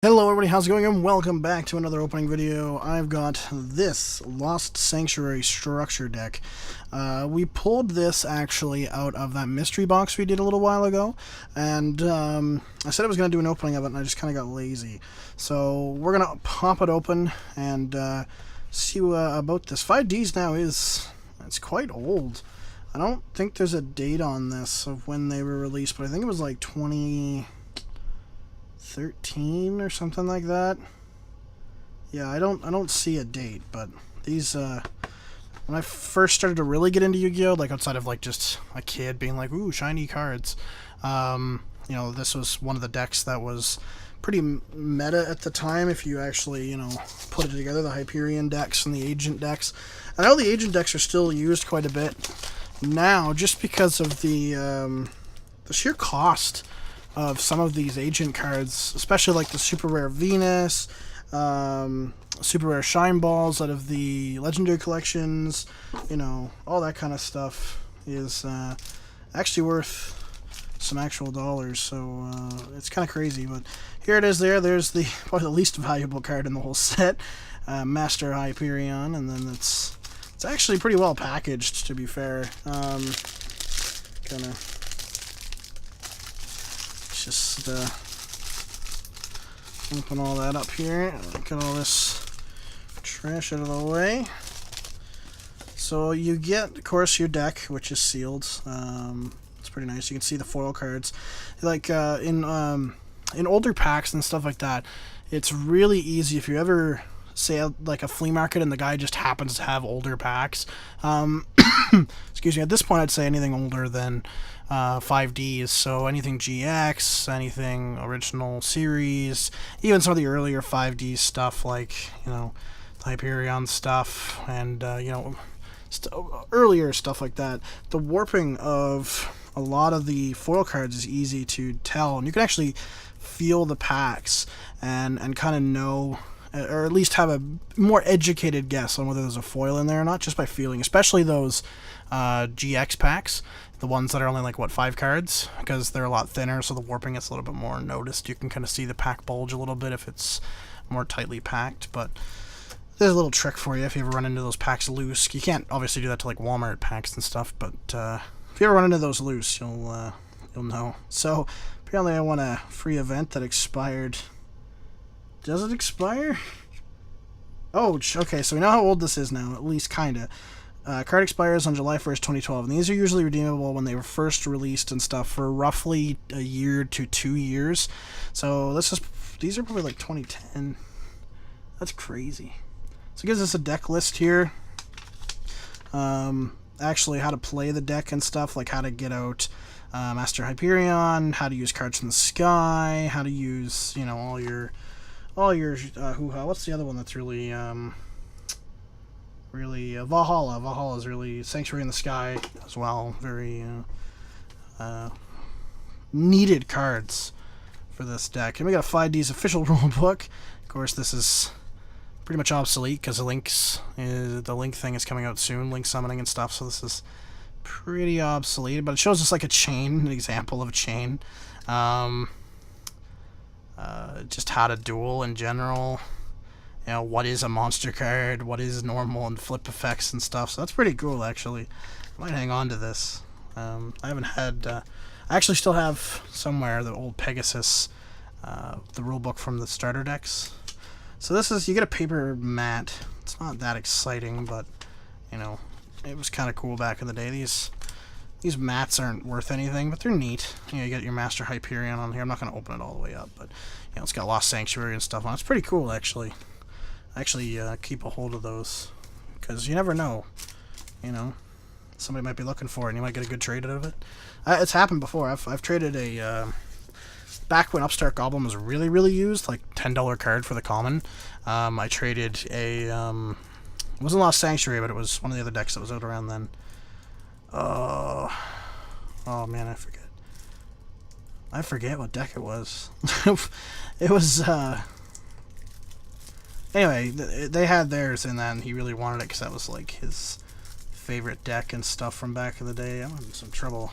Hello everybody, how's it going, and welcome back to another opening video. I've got this Lost Sanctuary structure deck. We pulled this actually out of that mystery box we did a little while ago, and I said I was going to do an opening of it, and I just kind of got lazy. So we're going to pop it open and see about this. 5Ds now it's quite old. I don't think there's a date on this of when they were released, but I think it was like 2013 or something like that. Yeah, I don't see a date, but these when I first started to really get into Yu-Gi-Oh, like outside of like just a kid being like, ooh, shiny cards, you know, this was one of the decks that was pretty meta at the time if you actually, you know, put it together, the Hyperion decks and the agent decks. I know the agent decks are still used quite a bit now just because of the sheer cost of some of these agent cards, especially like the super rare Venus, super rare Shine Balls out of the legendary collections, you know, all that kind of stuff is actually worth some actual dollars, so it's kind of crazy. But here it is. There's the probably the least valuable card in the whole set, Master Hyperion, and then it's actually pretty well packaged, to be fair. Kind of just open all that up here, get all this trash out of the way. So you get, of course, your deck, which is sealed. It's pretty nice. You can see the foil cards, like in older packs and stuff like that. It's really easy if you ever say like a flea market and the guy just happens to have older packs. Excuse me. At this point, I'd say anything older than 5Ds, so anything GX, anything original series, even some of the earlier 5D stuff, like, you know, Hyperion stuff, and you know, earlier stuff like that. The warping of a lot of the foil cards is easy to tell, and you can actually feel the packs and kind of know, or at least have a more educated guess on whether there's a foil in there or not, just by feeling, especially those GX packs, the ones that are only like, what, 5 cards, because they're a lot thinner, so the warping gets a little bit more noticed. You can kind of see the pack bulge a little bit if it's more tightly packed, but there's a little trick for you if you ever run into those packs loose. You can't obviously do that to like Walmart packs and stuff, but if you ever run into those loose, you'll know. So apparently I won a free event that expired. Does it expire? Oh, okay, so we know how old this is now, at least kinda. Card expires on July 1st, 2012, and these are usually redeemable when they were first released and stuff for roughly a year to 2 years. So these are probably like 2010. That's crazy. So it gives us a deck list here. Actually how to play the deck and stuff, like how to get out Master Hyperion, how to use cards from the sky, how to use, you know, all your hoo-ha. What's the other one that's really Valhalla. Valhalla is really Sanctuary in the Sky as well. Very needed cards for this deck. And we got a 5D's official rulebook. Of course, this is pretty much obsolete because the link thing is coming out soon, link summoning and stuff. So this is pretty obsolete, but it shows us like a chain, an example of a chain. Just how to duel in general. You know, what is a monster card, what is normal and flip effects and stuff. So that's pretty cool, actually. I might hang on to this. I haven't had... I actually still have somewhere the old Pegasus, the rulebook from the starter decks. So this is... You get a paper mat. It's not that exciting, but, you know, it was kind of cool back in the day. These mats aren't worth anything, but they're neat. You know, you get your Master Hyperion on here. I'm not going to open it all the way up, but, you know, it's got Lost Sanctuary and stuff on it. It's pretty cool, actually. Actually keep a hold of those, because you never know, you know, somebody might be looking for it and you might get a good trade out of it. It's happened before. I've traded a back when Upstart Goblin was really used, like $10 card for the common. I traded a it wasn't Lost Sanctuary, but it was one of the other decks that was out around then. Oh man, I forget what deck it was. It was anyway, they had theirs in that, and he really wanted it because that was like his favorite deck and stuff from back in the day. I'm having some trouble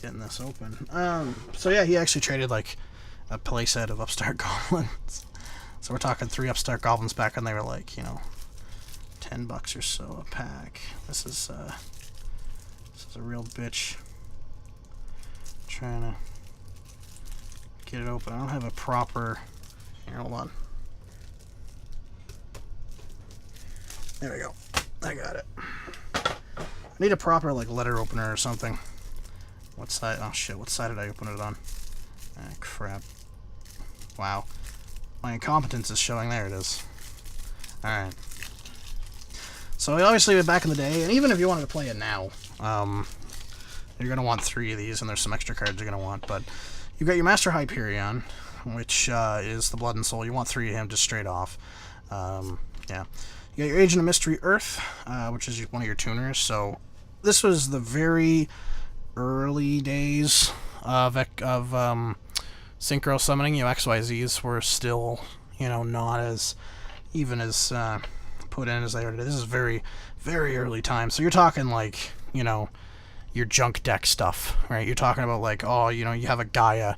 getting this open. So yeah, he actually traded like a playset of Upstart Goblins. So we're talking 3 Upstart Goblins back when they were like, you know, $10 or so a pack. This is a real bitch. Trying to get it open. I don't have a proper. Here, hold on. There we go. I got it. I need a proper like letter opener or something. What side? Oh shit! What side did I open it on? Ah, crap. Wow. My incompetence is showing. There it is. All right. So obviously back in the day, and even if you wanted to play it now, you're gonna want 3 of these, and there's some extra cards you're gonna want. But you've got your Master Hyperion, which is the Blood and Soul. You want 3 of him just straight off. Yeah. You got your Agent of Mystery Earth, which is one of your tuners. So this was the very early days of synchro summoning. You know, XYZs were still, you know, not as even as put in as they are today. This is very, very early time. So you're talking like, you know, your junk deck stuff, right? You're talking about like, oh, you know, you have a Gaia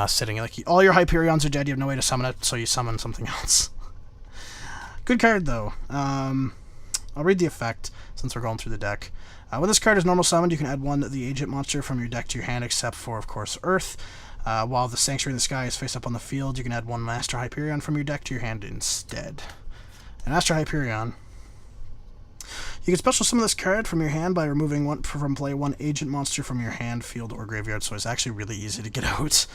sitting, like all your Hyperions are dead. You have no way to summon it, so you summon something else. Good card, though. I'll read the effect, since we're going through the deck. When this card is normal summoned, you can add 1 the agent monster from your deck to your hand, except for, of course, Earth. While the Sanctuary in the Sky is face up on the field, you can add 1 Master Hyperion from your deck to your hand instead. And Master Hyperion... You can special summon this card from your hand by removing from play 1 agent monster from your hand, field, or graveyard, so it's actually really easy to get out.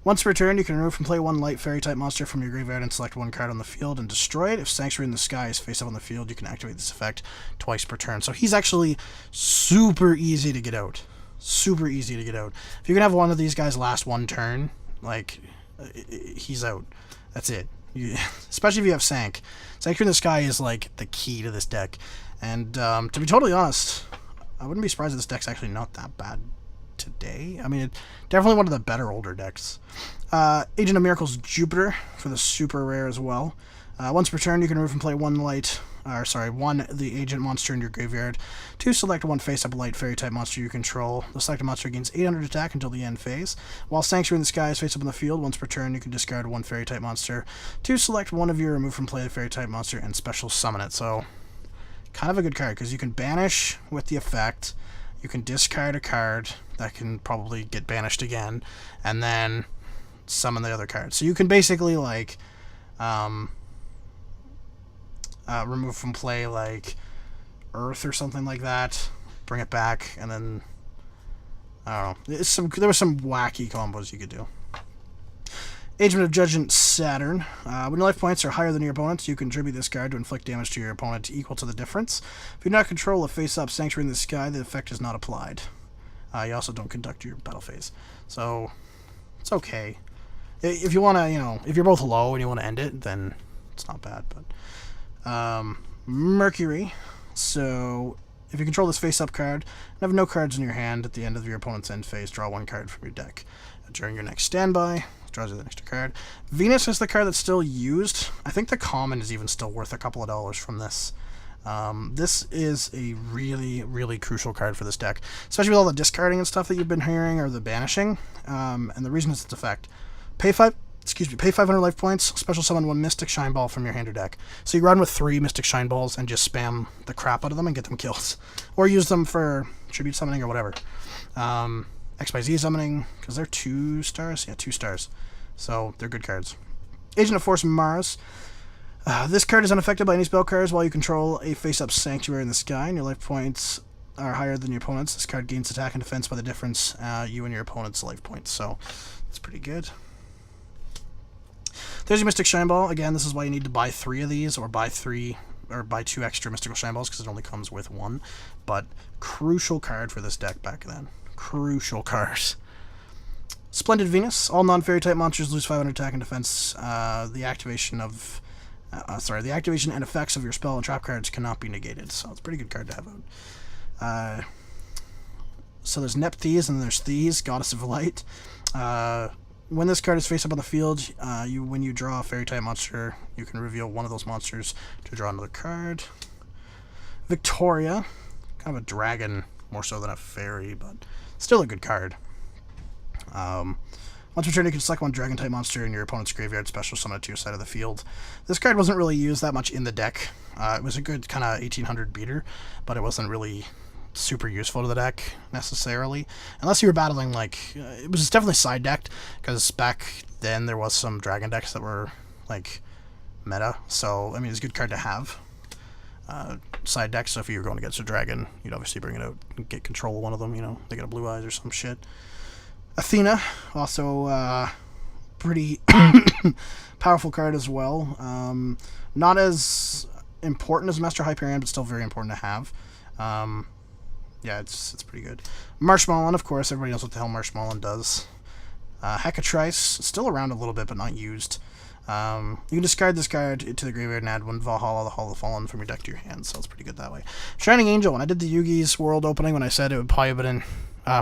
Once per turn, you can remove from play 1 light fairy-type monster from your graveyard and select 1 card on the field and destroy it. If Sanctuary in the Sky is face up on the field, you can activate this effect twice per turn. So he's actually super easy to get out. Super easy to get out. If you can have one of these guys last 1 turn, like, he's out. That's it. Especially if you have Sank. Sanctuary in the Sky is, like, the key to this deck. And, to be totally honest, I wouldn't be surprised if this deck's actually not that bad today. I mean, it's definitely one of the better older decks. Agent of Miracles Jupiter for the super rare as well. Once per turn, you can remove from play 1 the agent monster in your graveyard. 2, select 1 face-up light fairy-type monster you control. The selected monster gains 800 attack until the end phase. While Sanctuary in the Sky is face-up on the field, once per turn, you can discard 1 fairy-type monster. 2, select 1 of your remove from play the fairy-type monster and special summon it. So, kind of a good card, because you can banish with the effect. You can discard a card that can probably get banished again, and then summon the other card. So you can basically, like, remove from play, like, Earth or something like that, bring it back, and then, I don't know. There were some wacky combos you could do. Agent of Judgment Saturn. When your life points are higher than your opponent's, you can tribute this card to inflict damage to your opponent equal to the difference. If you do not control a face-up Sanctuary in the Sky, the effect is not applied. You also don't conduct your battle phase. So, it's okay. If you want to, you know, if you're both low and you want to end it, then it's not bad. But Mercury. So, if you control this face-up card and have no cards in your hand at the end of your opponent's end phase, draw 1 card from your deck. During your next standby, draws you the extra card. Venus is the card that's still used. I think the common is even still worth a couple of dollars from this. This is a really, really crucial card for this deck, especially with all the discarding and stuff that you've been hearing, or the banishing. And the reason it's its effect: pay 500 life points, special summon 1 Mystic Shine Ball from your hand or deck. So you run with 3 Mystic Shine Balls and just spam the crap out of them and get them killed, or use them for tribute summoning or whatever. XYZ summoning, because they're 2 stars. Yeah, 2 stars. So they're good cards. Agent of Force Mars. This card is unaffected by any spell cards while you control a face-up Sanctuary in the Sky, and your life points are higher than your opponent's. This card gains attack and defense by the difference you and your opponent's life points, so that's pretty good. There's your Mystic Shine Ball. Again, this is why you need to buy 3 of these, or buy 2 extra Mystical Shine Balls, because it only comes with 1. But crucial card for this deck back then. Crucial card. Splendid Venus. All non-fairy type monsters lose 500 attack and defense. The activation and effects of your spell and trap cards cannot be negated. So it's a pretty good card to have out. So there's Nephthys and there's Thys, Goddess of Light. When this card is face up on the field, when you draw a fairy type monster, you can reveal one of those monsters to draw another card. Victoria, kind of a dragon more so than a fairy, but still a good card. Once per turn, you can select one Dragon-type monster in your opponent's graveyard, special summon it to your side of the field. This card wasn't really used that much in the deck. It was a good kind of 1800 beater, but it wasn't really super useful to the deck necessarily, unless you were battling like it was definitely side decked, because back then there was some dragon decks that were like meta, so I mean it's a good card to have side deck. So if you were going against a dragon, you'd obviously bring it out and get control of one of them, you know, they got a blue eyes or some shit. Athena, also pretty powerful card as well. Not as important as Master Hyperion, but still very important to have. Yeah, it's pretty good. Marshmallow, of course, everybody knows what the hell Marshmallow does. Hecatrice, still around a little bit, but not used. You can discard this card to the graveyard and add one Valhalla, the Hall of the Fallen, from your deck to your hand, so it's pretty good that way. Shining Angel, when I did the Yugi's world opening, when I said it would probably have been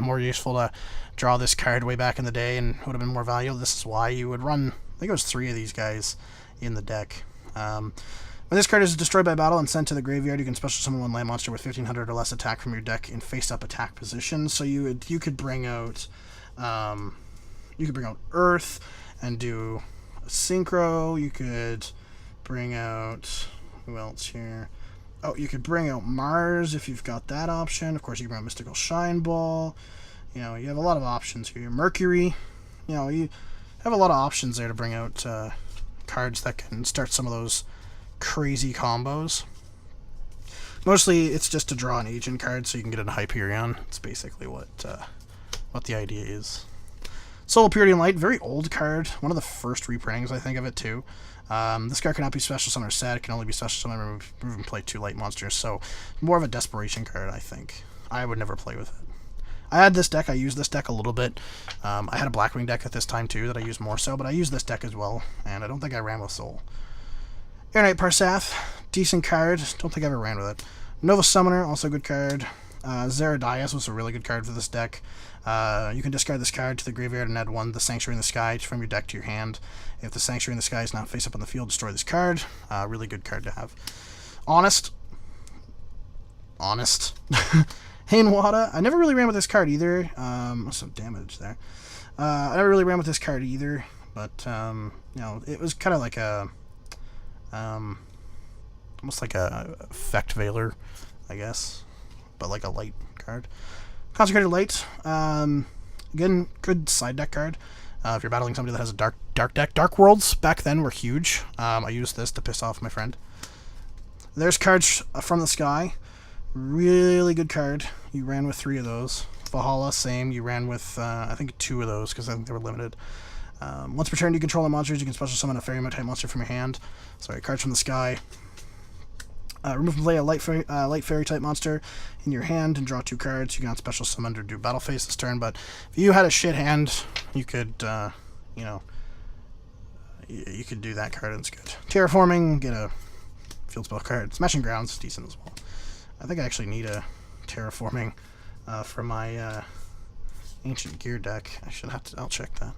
more useful to draw this card way back in the day and would have been more valuable, this is why you would run, I think it was 3 of these guys in the deck. When this card is destroyed by battle and sent to the graveyard, you can special summon one land monster with 1500 or less attack from your deck in face-up attack position. So you could bring out Earth and do a Synchro. You could bring out, who else here? Oh, you could bring out Mars if you've got that option. Of course, you can bring out Mystical Shine Ball. You know, you have a lot of options here. Mercury. You know, you have a lot of options there to bring out cards that can start some of those crazy combos. Mostly it's just to draw an agent card so you can get into Hyperion. It's basically what the idea is. Soul Purity and Light, very old card. One of the first reprintings, I think, of it too. This card cannot be special summon or set. It can only be special summon, remove and play 2 light monsters. So more of a desperation card, I think. I would never play with it. I had this deck. I used this deck a little bit. I had a Blackwing deck at this time too that I used more so, but I used this deck as well, and I don't think I ran with Soul. Air Knight Parsath, decent card. Don't think I ever ran with it. Nova Summoner, also a good card. Zeradias was a really good card for this deck. You can discard this card to the graveyard and add one the Sanctuary in the Sky from your deck to your hand. If the Sanctuary in the Sky is not face up on the field, destroy this card. Really good card to have. Honest. Hainwada. I never really ran with this card either. Some damage there. I never really ran with this card either, but you know, it was kind of like a almost like a Effect Veiler, I guess, but like a light card. Consecrated Light, again, good side deck card. If you're battling somebody that has a dark deck. Dark Worlds back then were huge. I used this to piss off my friend. There's Cards from the Sky. Really good card. You ran with 3 of those. Valhalla, same. You ran with, I think, 2 of those, because I think they were limited. Once per turn you control the monsters, you can special summon a fairy-type monster from your hand. Sorry, Cards from the Sky. Remove and play a light fairy-type monster in your hand and draw 2 cards. You cannot special summon or do battle phase this turn, but if you had a shit hand, you could, you know, you could do that card and it's good. Terraforming, get a field spell card. Smashing Grounds, decent as well. I think I actually need a Terraforming for my Ancient Gear deck. I'll check that.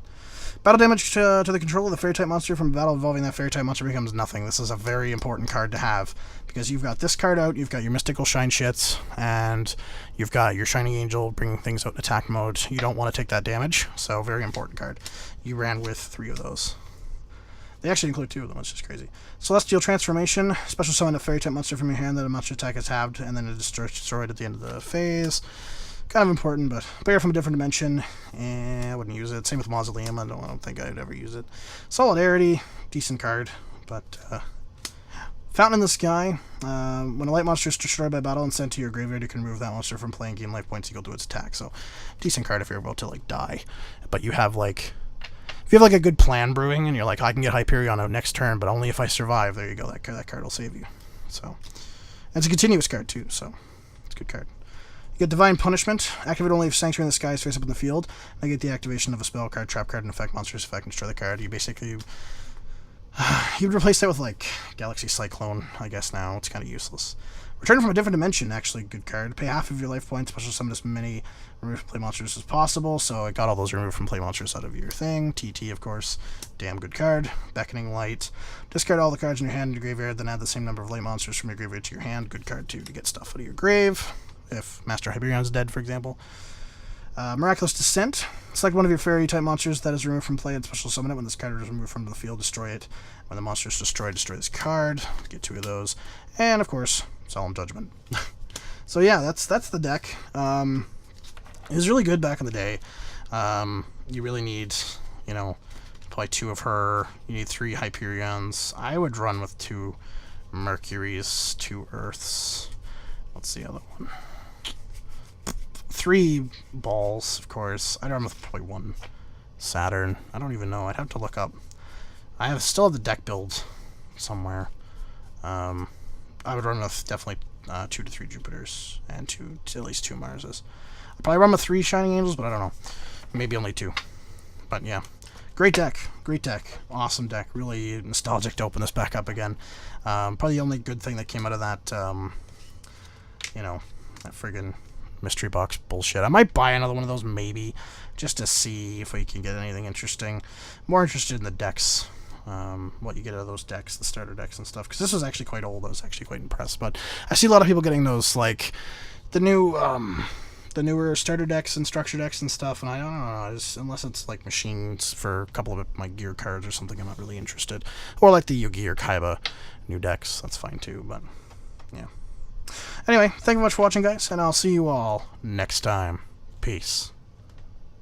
Battle damage to the control of the fairy-type monster from a battle involving that fairy-type monster becomes nothing. This is a very important card to have, because you've got this card out, you've got your Mystical Shine shits, and you've got your Shining Angel bringing things out in attack mode. You don't want to take that damage, so very important card. You ran with 3 of those. They actually include 2 of them, which is crazy. Celestial Transformation, special summon a fairy-type monster from your hand that a monster attack is halved, and then it is destroyed at the end of the phase. Kind of important, but Bear from a different dimension, I wouldn't use it. Same with Mausoleum, I don't think I'd ever use it. Solidarity, decent card, but Fountain in the Sky. When a light monster is destroyed by battle and sent to your graveyard, you can remove that monster from playing game life points equal to its attack. So, decent card if you're about to like die, but you have like, if you have like a good plan brewing and you're like, I can get Hyperion out next turn, but only if I survive. There you go. That card will save you. So, and it's a continuous card too. So, it's a good card. You get Divine Punishment. Activate only if Sanctuary in the Sky is face up in the field. I get the activation of a spell card, trap card, and effect monster's effect and destroy the card. You basically you would replace that with like Galaxy Cyclone, I guess now. It's kind of useless. Return from a different dimension, actually good card. Pay half of your life points, special summon as many remove from play monsters as possible. So I got all those removed from play monsters out of your thing. TT, of course. Damn good card. Beckoning Light. Discard all the cards in your hand in your graveyard, then add the same number of light monsters from your graveyard to your hand. Good card too to get stuff out of your grave, if Master Hyperion is dead, for example. Miraculous Descent. Select one of your fairy-type monsters that is removed from play and special summon it. When this card is removed from the field, destroy it. When the monster is destroyed, destroy this card. Get 2 of those. And, of course, Solemn Judgment. So, yeah, that's the deck. It was really good back in the day. You really need, you know, probably 2 of her. You need 3 Hyperions. I would run with 2 Mercuries, 2 Earths. What's the other one? 3 balls, of course. I'd run with probably 1 Saturn. I don't even know. I'd have to look up. I still have the deck build somewhere. I would run with definitely 2 to 3 Jupiters and at least 2 Marses. I'd probably run with 3 Shining Angels, but I don't know. Maybe only 2. But yeah. Great deck. Great deck. Awesome deck. Really nostalgic to open this back up again. Probably the only good thing that came out of that, you know, that friggin' mystery box bullshit. I might buy another one of those, maybe, just to see if we can get anything interesting. More interested in the decks. What you get out of those decks, the starter decks and stuff. Because this was actually quite old. I was actually quite impressed. But I see a lot of people getting those, like, the newer starter decks and structure decks and stuff, and I don't know, unless it's like machines for a couple of my gear cards or something, I'm not really interested. Or like the YuGiOh or Kaiba new decks, that's fine too, but yeah. Anyway, thank you very much for watching, guys, and I'll see you all next time. Peace.